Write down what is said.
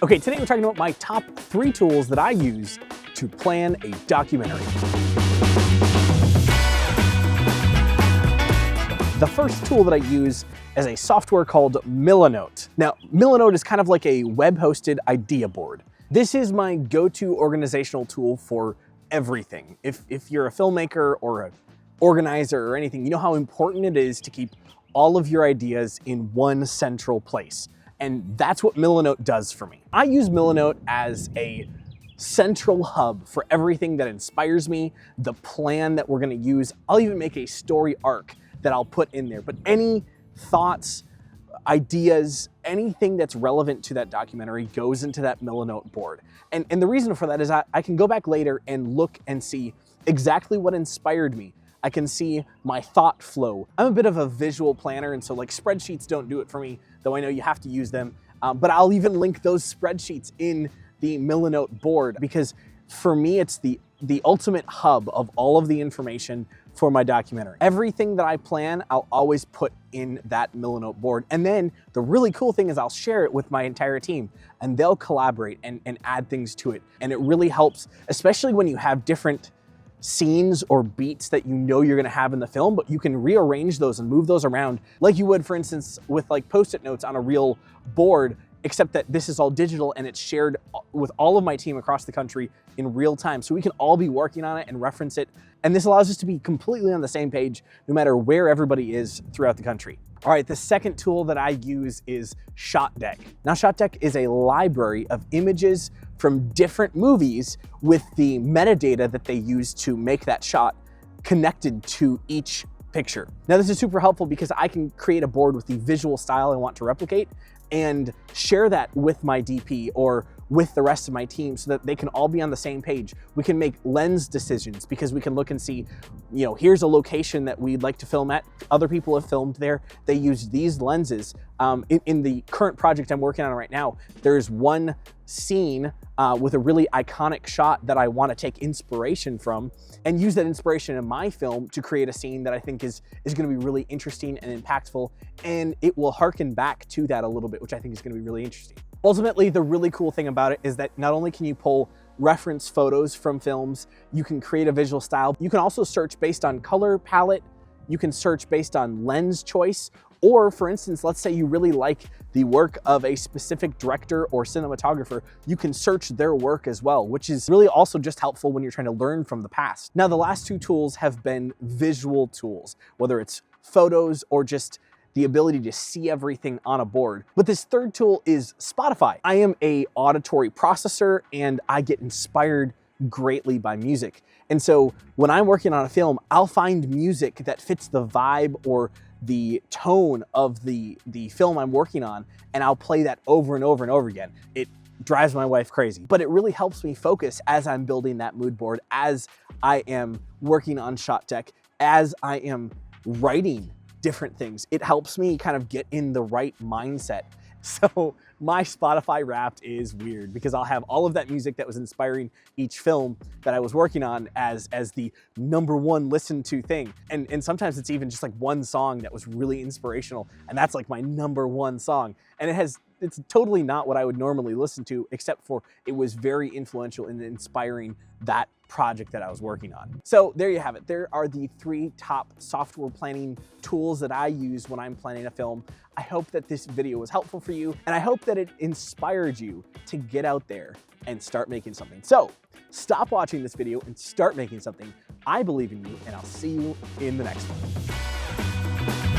Okay, today we're talking about my top 3 tools that I use to plan a documentary. The first tool that I use is a software called Milanote. Now, Milanote is kind of like a web-hosted idea board. This is my go-to organizational tool for everything. If you're a filmmaker or an organizer or anything, you know how important it is to keep all of your ideas in one central place. And that's what Milanote does for me. I use Milanote as a central hub for everything that inspires me, the plan that we're gonna use. I'll even make a story arc that I'll put in there. But any thoughts, ideas, anything that's relevant to that documentary goes into that Milanote board. And the reason for that is I can go back later and look and see exactly what inspired me. I can see my thought flow. I'm a bit of a visual planner, and so like spreadsheets don't do it for me, though I know you have to use them. But I'll even link those spreadsheets in the Milanote board because for me, it's the ultimate hub of all of the information for my documentary. Everything that I plan, I'll always put in that Milanote board. And then the really cool thing is I'll share it with my entire team and they'll collaborate and add things to it. And it really helps, especially when you have different scenes or beats that you know you're gonna have in the film, but you can rearrange those and move those around like you would, for instance, with like Post-it notes on a real board, except that this is all digital and it's shared with all of my team across the country in real time. So we can all be working on it and reference it. And this allows us to be completely on the same page, no matter where everybody is throughout the country. All right, the second tool that I use is ShotDeck. Now, ShotDeck is a library of images from different movies with the metadata that they use to make that shot connected to each picture. Now, this is super helpful because I can create a board with the visual style I want to replicate and share that with my DP or with the rest of my team so that they can all be on the same page. We can make lens decisions because we can look and see, you know, here's a location that we'd like to film at. Other people have filmed there. They use these lenses. In the current project I'm working on right now, there's one scene with a really iconic shot that I want to take inspiration from and use that inspiration in my film to create a scene that I think is going to be really interesting and impactful, and it will harken back to that a little bit, which I think is going to be really interesting. Ultimately, the really cool thing about it is that not only can you pull reference photos from films, you can create a visual style. You can also search based on color palette. You can search based on lens choice. Or for instance, let's say you really like the work of a specific director or cinematographer, you can search their work as well, which is really also just helpful when you're trying to learn from the past. Now, the last 2 tools have been visual tools, whether it's photos or just the ability to see everything on a board. But this third tool is Spotify. I am an auditory processor and I get inspired greatly by music. And so when I'm working on a film, I'll find music that fits the vibe or the tone of the film I'm working on, and I'll play that over and over and over again. It drives my wife crazy, but it really helps me focus as I'm building that mood board, as I am working on ShotDeck, as I am writing different things. It helps me kind of get in the right mindset. So my Spotify Wrapped is weird because I'll have all of that music that was inspiring each film that I was working on as the #1 listened to thing. And sometimes it's even just like one song that was really inspirational, and that's like my #1 song. And it's totally not what I would normally listen to, except for it was very influential in inspiring that project that I was working on. So there you have it. There are the 3 top software planning tools that I use when I'm planning a film. I hope that this video was helpful for you, and I hope that it inspired you to get out there and start making something. So stop watching this video and start making something. I believe in you, and I'll see you in the next one.